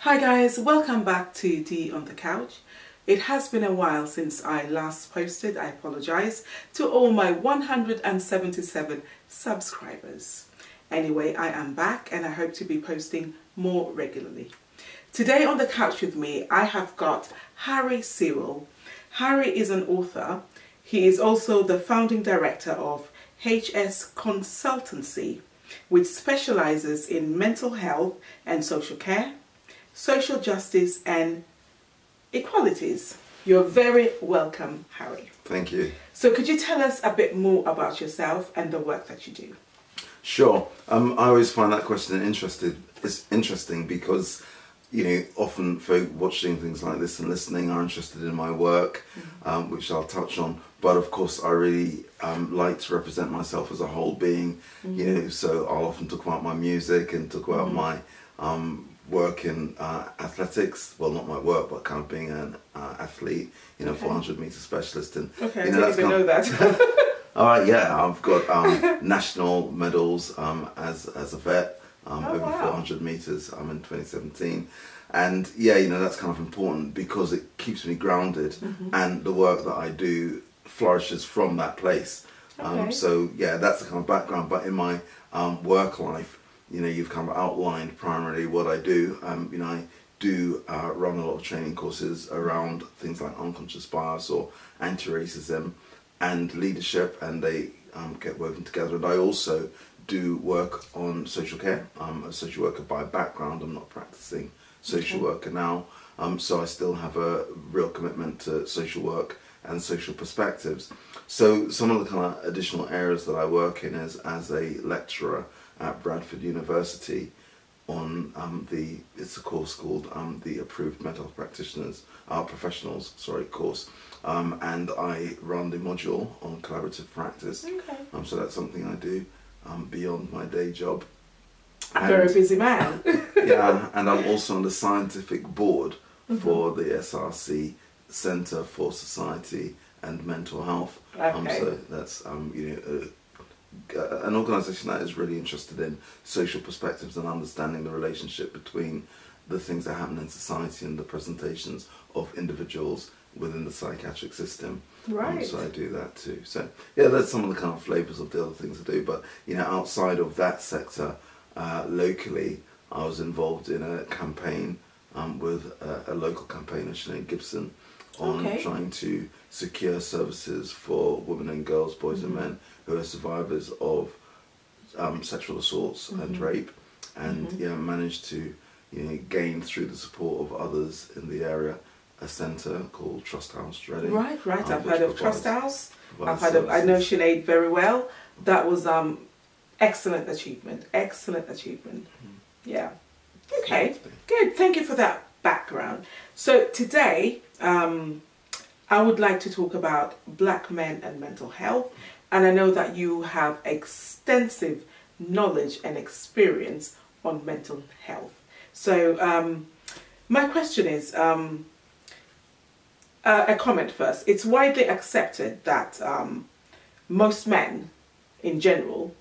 Hi guys, welcome back to Tea on the Couch. It has been a while since I last posted. I apologize to all my 177 subscribers. Anyway, I am back and I hope to be posting more regularly. Today on the couch with me, I have got Harisewell. Harry is an author. He is also the founding director of hsconsultancy, which specializes in mental health and social care, social justice and equalities. You're very welcome, Harry. Thank you. So could you tell us a bit more about yourself and the work that you do? Sure. I always find that question interesting because, you know, often folk watching things like this and listening are interested in my work, which I'll touch on. But of course, I really like to represent myself as a whole being, you know, so I'll often talk about my music and talk about my work in athletics. Well, not my work, but kind of being an athlete, you know, 400-meter specialist. And okay, you know, I didn't even know that. All right, yeah, I've got national medals as a vet over 400 meters in 2017. And yeah, you know, that's kind of important because it keeps me grounded and the work that I do flourishes from that place. So yeah, that's the kind of background. But in my work life, you know, you've kind of outlined primarily what I do. You know, I do run a lot of training courses around things like unconscious bias or anti-racism and leadership, and they get woven together. And I also do work on social care. I'm a social worker by background. I'm not practicing social worker now. So I still have a real commitment to social work and social perspectives. So some of the kind of additional areas that I work in is as a lecturer at Bradford University on it's a course called the Approved Mental Health Practitioners, Professionals, course. And I run the module on collaborative practice. So that's something I do beyond my day job. And, very busy man. yeah, and I'm also on the scientific board for the SRC Centre for Society and Mental Health. So that's you know, an organisation that is really interested in social perspectives and understanding the relationship between the things that happen in society and the presentations of individuals within the psychiatric system. Right. So I do that too. So yeah, that's some of the kind of flavours of the other things I do. But you know, outside of that sector, locally, I was involved in a campaign with a local campaigner, Sinead Gibson, on trying to secure services for women and girls, boys and men who are survivors of sexual assaults and rape, and yeah, managed to, you know, gain through the support of others in the area a centre called Trust House Reading. Right. I've heard of Trust House. I know Sinead very well. That was excellent achievement. Excellent achievement. Yeah. Okay. Good. Thank you for that background. So today, I would like to talk about black men and mental health. And I know that you have extensive knowledge and experience on mental health. So my question is, a comment first. It's widely accepted that most men in general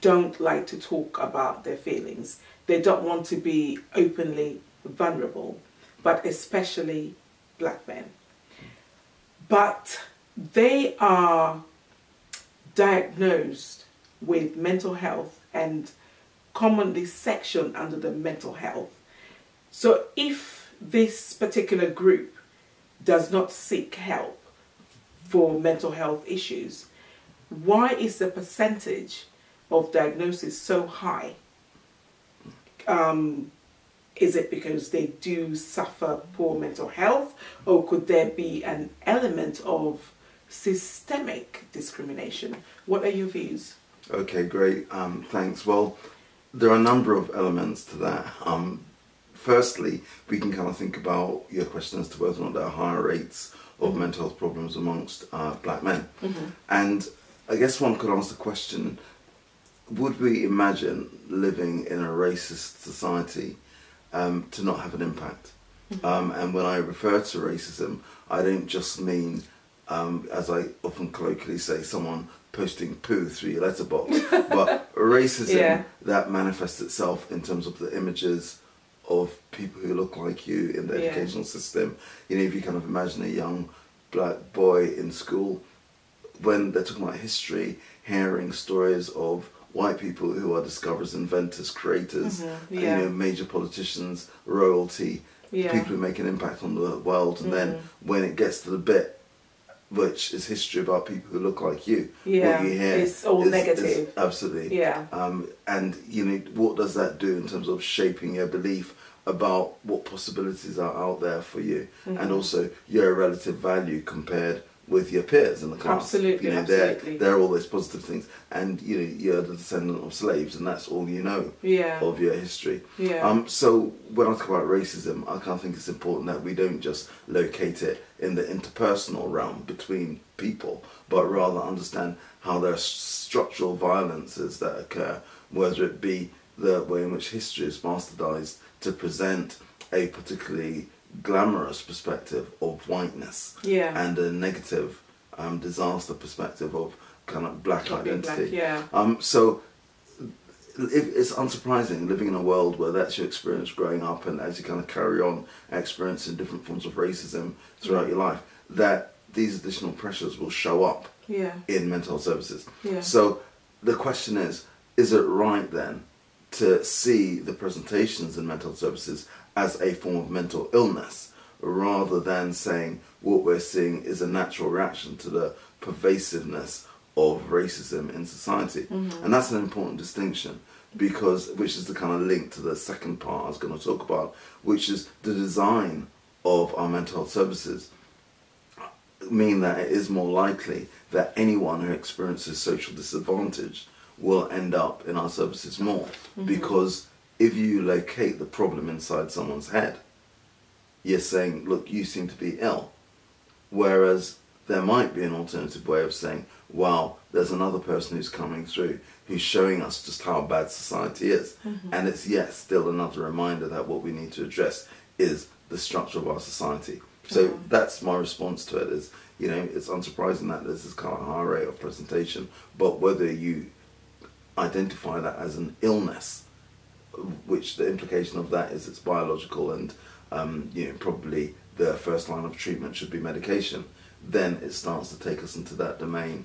don't like to talk about their feelings. They don't want to be openly vulnerable, but especially black men. But they are diagnosed with mental health and commonly sectioned under the mental health. So if this particular group does not seek help for mental health issues, why is the percentage of diagnosis so high? Is it because they do suffer poor mental health, or could there be an element of systemic discrimination? What are your views? Okay, great. Thanks. Well, there are a number of elements to that. Firstly, we can kind of think about your question as to whether or not there are higher rates of mental health problems amongst black men. And I guess one could ask the question, would we imagine living in a racist society to not have an impact? And when I refer to racism, I don't just mean, as I often colloquially say, someone posting poo through your letterbox, but racism that manifests itself in terms of the images of people who look like you in the educational system. You know, if you kind of imagine a young black boy in school, when they're talking about history, hearing stories of white people who are discoverers, inventors, creators, you know, major politicians, royalty, people who make an impact on the world, and then when it gets to the bit which is history about people who look like you, what you hear it's all negative. Absolutely. And you know, what does that do in terms of shaping your belief about what possibilities are out there for you, and also your relative value compared with your peers in the class? Absolutely, you know, absolutely. There are all those positive things, and you know, you're the descendant of slaves, and that's all you know of your history. So when I talk about racism, I kind of think it's important that we don't just locate it in the interpersonal realm between people, but rather understand how there are structural violences that occur, whether it be the way in which history is bastardized to present a particularly glamorous perspective of whiteness, and a negative disaster perspective of kind of black identity. So it's unsurprising, living in a world where that's your experience growing up, and as you kind of carry on experiencing different forms of racism throughout your life, that these additional pressures will show up in mental health services. So the question is it right then to see the presentations in mental health services as a form of mental illness, rather than saying what we're seeing is a natural reaction to the pervasiveness of racism in society? And that's an important distinction, because which is the kind of link to the second part I was going to talk about, which is the design of our mental health services mean that it is more likely that anyone who experiences social disadvantage will end up in our services more, because if you locate the problem inside someone's head, you're saying, look, you seem to be ill. Whereas there might be an alternative way of saying, well, there's another person who's coming through who's showing us just how bad society is. And it's yet still another reminder that what we need to address is the structure of our society. So that's my response to it, is, you know, it's unsurprising that there's this kind of high rate of presentation, but whether you identify that as an illness, which the implication of that is it's biological, and you know, probably the first line of treatment should be medication, then it starts to take us into that domain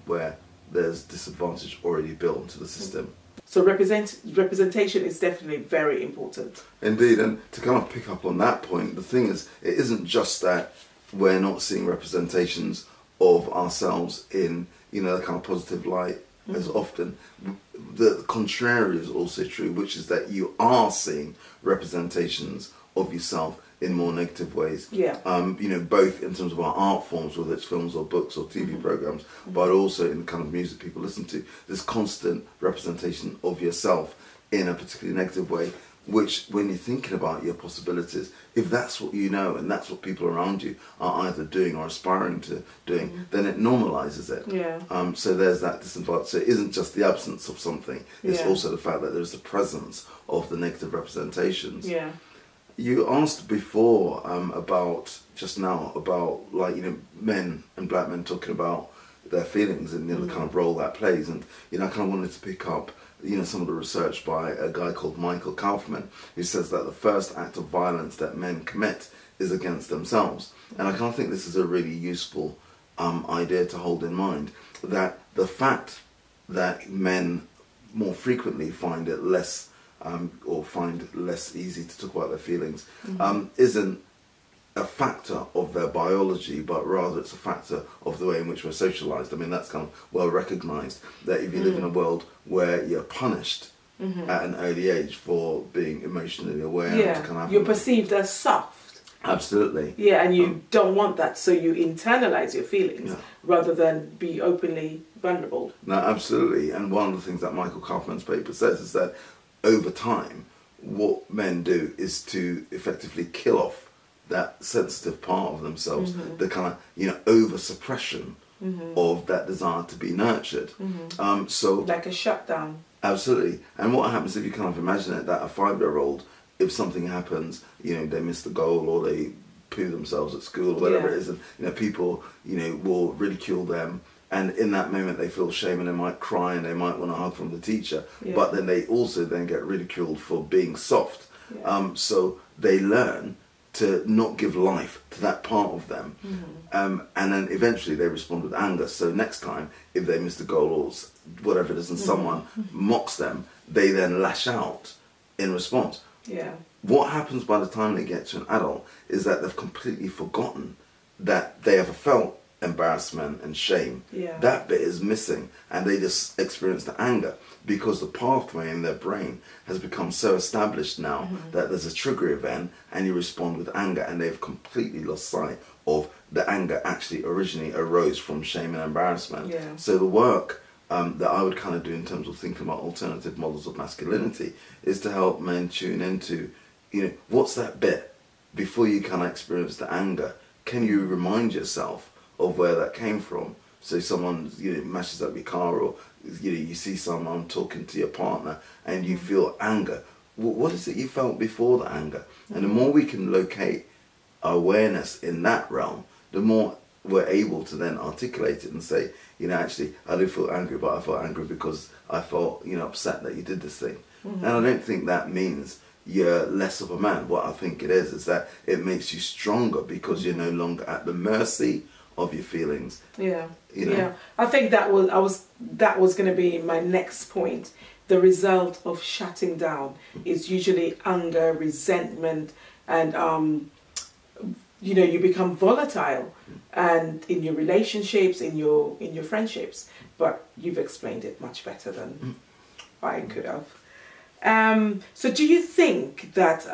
where there's disadvantage already built into the system. So representation is definitely very important. Indeed, and to kind of pick up on that point, the thing is, it isn't just that we're not seeing representations of ourselves in, you know, the kind of positive light as often. The contrary is also true, which is that you are seeing representations of yourself in more negative ways. You know, both in terms of our art forms, whether it's films or books or TV programs, but also in the kind of music people listen to. This constant representation of yourself in a particularly negative way, which, when you're thinking about your possibilities, if that's what you know and that's what people around you are either doing or aspiring to doing, then it normalises it. So there's that disadvantage. So it isn't just the absence of something, it's also the fact that there's the presence of the negative representations. You asked before about, just now, about, like, you know, men and black men talking about their feelings and, you know, the kind of role that plays. And, you know, I kind of wanted to pick up, you know, some of the research by a guy called Michael Kaufman, who says that the first act of violence that men commit is against themselves. And I kind of think this is a really useful idea to hold in mind, that the fact that men more frequently find it less or find less easy to talk about their feelings isn't a factor of their biology, but rather it's a factor of the way in which we're socialized. I mean, that's kind of well recognized, that if you live in a world where you're punished at an early age for being emotionally aware, kind of you're perceived as soft. Absolutely. And you don't want that, so you internalize your feelings rather than be openly vulnerable. No, absolutely. And one of the things that Michael Kaufman's paper says is that over time, what men do is to effectively kill off that sensitive part of themselves, the kind of, you know, over suppression of that desire to be nurtured. So like a shutdown. Absolutely. And what happens if you kind of imagine it, that a 5-year-old, if something happens, you know, they miss the goal or they poo themselves at school or whatever it is, and, you know, people, you know, will ridicule them. And in that moment they feel shame and they might cry and they might want a hug from the teacher, but then they also then get ridiculed for being soft. Yeah. So they learn to not give life to that part of them. And then eventually they respond with anger. So next time, if they miss the goal or whatever it is and someone mocks them, they then lash out in response. Yeah. What happens by the time they get to an adult is that they've completely forgotten that they ever felt embarrassment and shame. Yeah. That bit is missing, and they just experience the anger because the pathway in their brain has become so established now that there's a trigger event and you respond with anger, and they've completely lost sight of the anger actually originally arose from shame and embarrassment. Yeah. So the work that I would kind of do in terms of thinking about alternative models of masculinity is to help men tune into, you know, what's that bit before you kind of experience the anger. Can you remind yourself of where that came from? So someone, you know, mashes up your car, or you know, you see someone talking to your partner and you feel anger. What is it you felt before the anger? And the more we can locate awareness in that realm, the more we're able to then articulate it and say, you know, actually, I do feel angry, but I felt angry because I felt, you know, upset that you did this thing. And I don't think that means you're less of a man. What I think it is that it makes you stronger because you're no longer at the mercy of your feelings. Yeah. You know? Yeah. I think that was going to be my next point. The result of shutting down is usually anger, resentment, and you know, you become volatile, and in your relationships, in your friendships. But you've explained it much better than I could have. So do you think that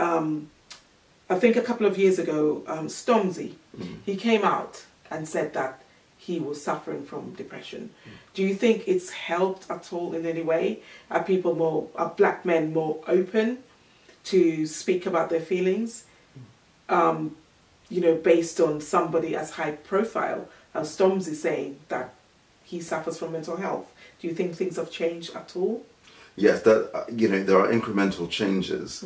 I think a couple of years ago, Stormzy, he came out and said that he was suffering from depression. Do you think it's helped at all in any way? Are black men more open to speak about their feelings? You know, based on somebody as high profile as Stormzy saying that he suffers from mental health. Do you think things have changed at all? Yes, that you know, there are incremental changes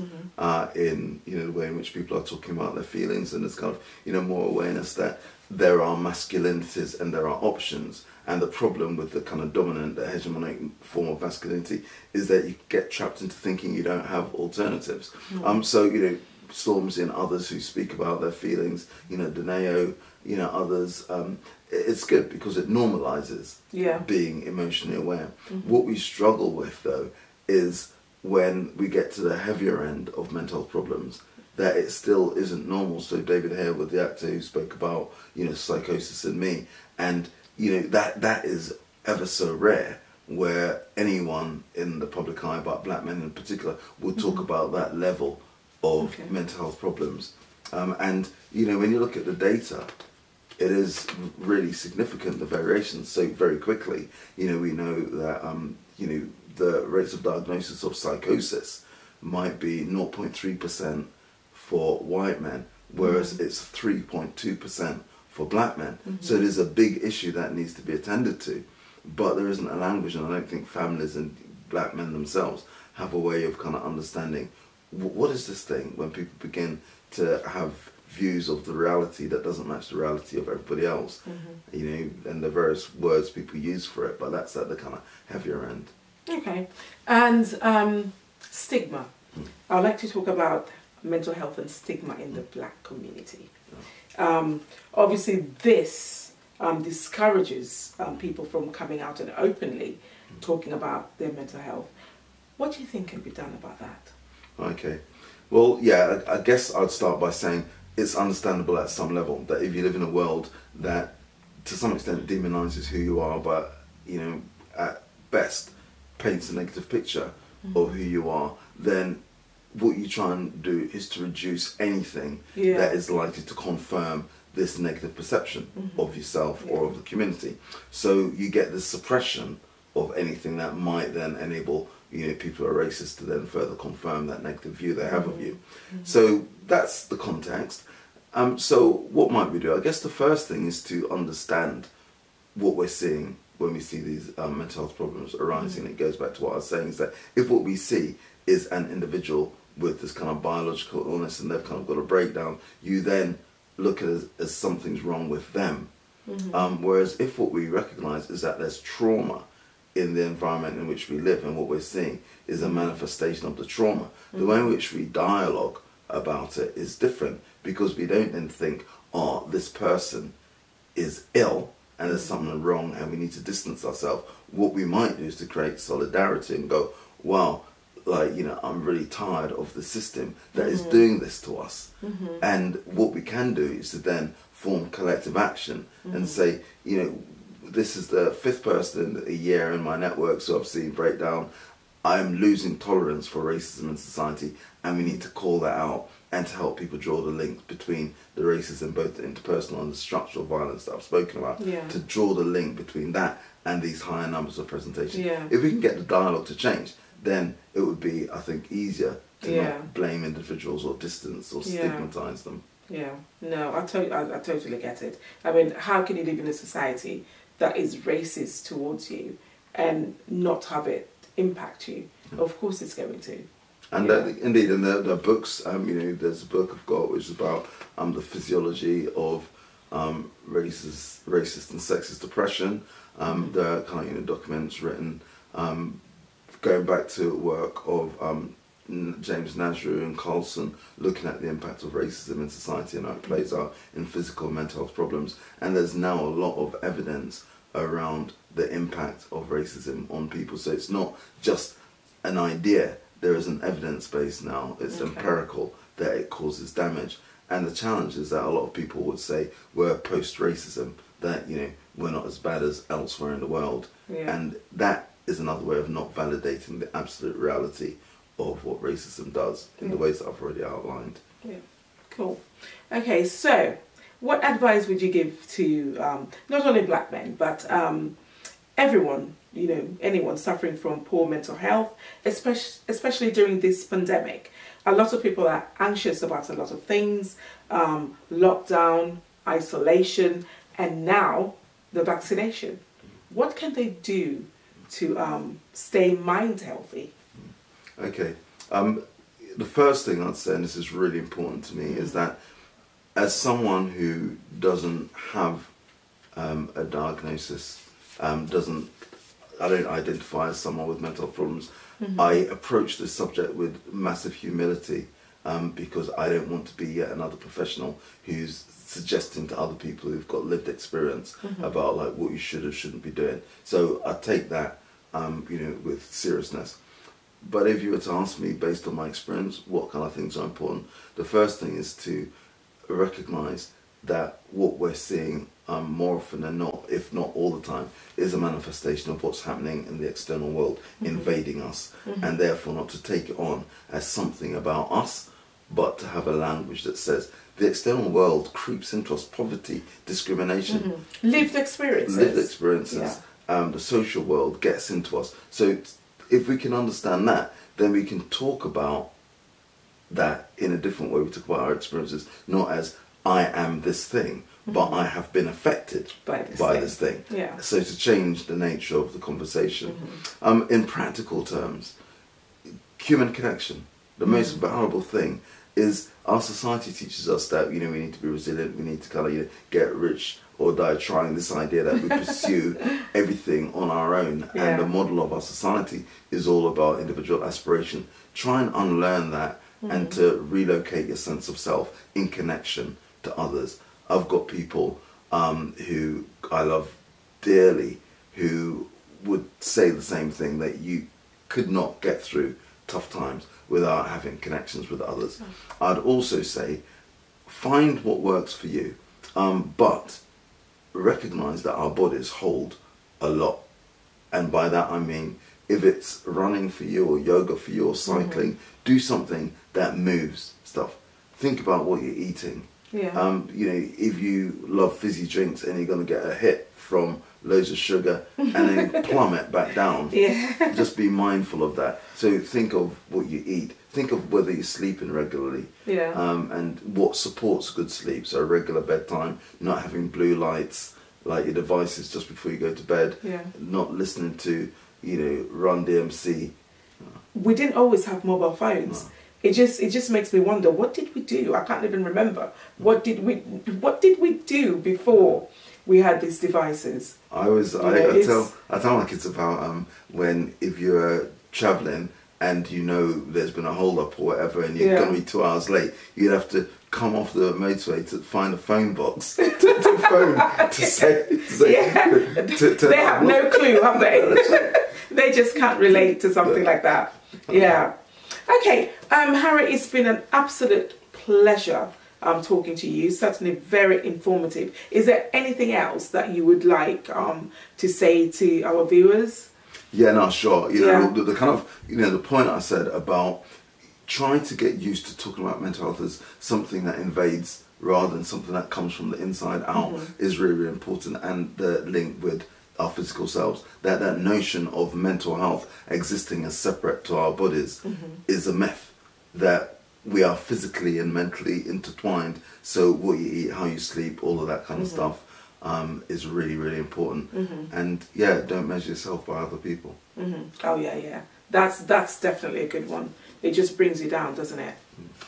in, you know, the way in which people are talking about their feelings, and there's kind of, you know, more awareness that there are masculinities and there are options. And the problem with the kind of dominant, the hegemonic form of masculinity is that you get trapped into thinking you don't have alternatives. So, you know, Stormzy and others who speak about their feelings, you know, Deneo, you know, others, it's good because it normalizes being emotionally aware. What we struggle with, though, is when we get to the heavier end of mental health problems, that it still isn't normal. So David Harewood, the actor who spoke about, you know, Psychosis in Me, and, you know, that is ever so rare, where anyone in the public eye, but black men in particular, will talk about that level of mental health problems. And, you know, when you look at the data, it is really significant, the variations. So very quickly, you know, we know that, you know, the rates of diagnosis of psychosis might be 0.3% for white men, whereas it's 3.2% for black men. So it is a big issue that needs to be attended to. But there isn't a language, and I don't think families and black men themselves have a way of kind of understanding what is this thing when people begin to have views of the reality that doesn't match the reality of everybody else, you know, and the various words people use for it, but that's at the kind of heavier end. Okay. And stigma. I'd like to talk about mental health and stigma in the black community. Obviously this discourages people from coming out and openly talking about their mental health. What do you think can be done about that? Okay. Well, yeah, I guess I'd start by saying it's understandable at some level that if you live in a world that to some extent demonizes who you are, but, you know, at best paints a negative picture of who you are, then what you try and do is to reduce anything that is likely to confirm this negative perception of yourself or of the community. So you get the suppression of anything that might then enable, you know, people who are racist to then further confirm that negative view they have of you. So that's the context. So what might we do? I guess the first thing is to understand what we're seeing when we see these mental health problems arising. It goes back to what I was saying, is that if what we see is an individual with this kind of biological illness and they've kind of got a breakdown, you then look at it as something's wrong with them. Whereas if what we recognise is that there's trauma in the environment in which we live, and what we're seeing is a manifestation of the trauma. The way in which we dialogue about it is different, because we don't then think, oh, this person is ill and there's something wrong and we need to distance ourselves. What we might do is to create solidarity and go, wow, like, you know, I'm really tired of the system that is doing this to us. And what we can do is to then form collective action and say, you know, this is the 5th person a year in my network, so I've seen breakdown. I'm losing tolerance for racism in society, and we need to call that out and to help people draw the link between the racism, both the interpersonal and the structural violence that I've spoken about, to draw the link between that and these higher numbers of presentation. If we can get the dialogue to change, then it would be, I think, easier to not blame individuals or distance or stigmatise them. Yeah, no, I totally get it. I mean, how can you live in a society that is racist towards you and not have it impact you? Of course it's going to. And indeed, and the books, you know, there's a book I've got which is about the physiology of racist and sexist oppression. There are kind of, you know, documents written going back to work of James Nasru and Carlson, looking at the impact of racism in society and how it plays out in physical and mental health problems. And there's now a lot of evidence around the impact of racism on people. So it's not just an idea, there is an evidence base now, it's empirical, that it causes damage. And the challenge is that a lot of people would say we're post-racism, that, you know, we're not as bad as elsewhere in the world. And that is another way of not validating the absolute reality of what racism does in the ways that I've already outlined. Cool. Okay, so what advice would you give to not only black men, but everyone, you know, anyone suffering from poor mental health, especially during this pandemic? A lot of people are anxious about a lot of things, lockdown, isolation, and now the vaccination. What can they do to stay mind healthy? Okay, the first thing I'd say, and this is really important to me, is that as someone who doesn't have a diagnosis, I don't identify as someone with mental health problems, I approach this subject with massive humility, because I don't want to be yet another professional who's suggesting to other people who've got lived experience about like what you should or shouldn't be doing. So I take that you know, with seriousness. But if you were to ask me, based on my experience, what kind of things are important, the first thing is to recognise that what we're seeing more often than not, if not all the time, is a manifestation of what's happening in the external world, invading us, and therefore not to take it on as something about us, but to have a language that says the external world creeps into us, poverty, discrimination. Lived experiences. Lived experiences. The social world gets into us. So if we can understand that, then we can talk about that in a different way. We talk about our experiences not as I am this thing, but I have been affected by this thing. So to change the nature of the conversation. In practical terms, human connection. The most valuable thing is our society teaches us that, you know, we need to be resilient, we need to kind of, you know, get rich or die trying, this idea that we pursue everything on our own. And the model of our society is all about individual aspiration. Try and unlearn that and to relocate your sense of self in connection to others. I've got people who I love dearly who would say the same thing, that you could not get through tough times without having connections with others. I'd also say find what works for you, but recognize that our bodies hold a lot. And by that I mean, if it's running for you or yoga for you or cycling, do something that moves stuff. Think about what you're eating. You know, if you love fizzy drinks and you're going to get a hit from loads of sugar and then plummet back down, just be mindful of that. So think of what you eat. Think of whether you're sleeping regularly, and what supports good sleep. So regular bedtime, not having blue lights, like your devices just before you go to bed, not listening to, you know, Run DMC. We didn't always have mobile phones. No. It just makes me wonder, what did we do? I can't even remember. What did we do before we had these devices. I tell my kids about when if you're traveling and you know there's been a hold up or whatever and you're going to be 2 hours late, you'd have to come off the motorway to find a phone box to phone to say they have no clue, have they? They just can't relate to something like that. Yeah. Okay, Harry, it's been an absolute pleasure talking to you. Certainly very informative. Is there anything else that you would like to say to our viewers? Yeah, no, sure. You know, the kind of, you know, the point I said about trying to get used to talking about mental health as something that invades rather than something that comes from the inside out is really, really important. And the link with our physical selves, that notion of mental health existing as separate to our bodies is a myth, that we are physically and mentally intertwined. So what you eat, how you sleep, all of that kind of stuff is really, really important. And yeah, don't measure yourself by other people. Oh yeah. That's definitely a good one. It just brings you down, doesn't it?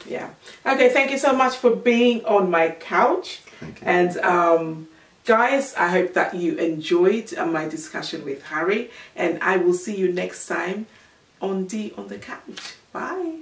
Yeah. Okay, thank you so much for being on my couch. Thank you. And guys, I hope that you enjoyed my discussion with Harry, and I will see you next time on the couch. Bye.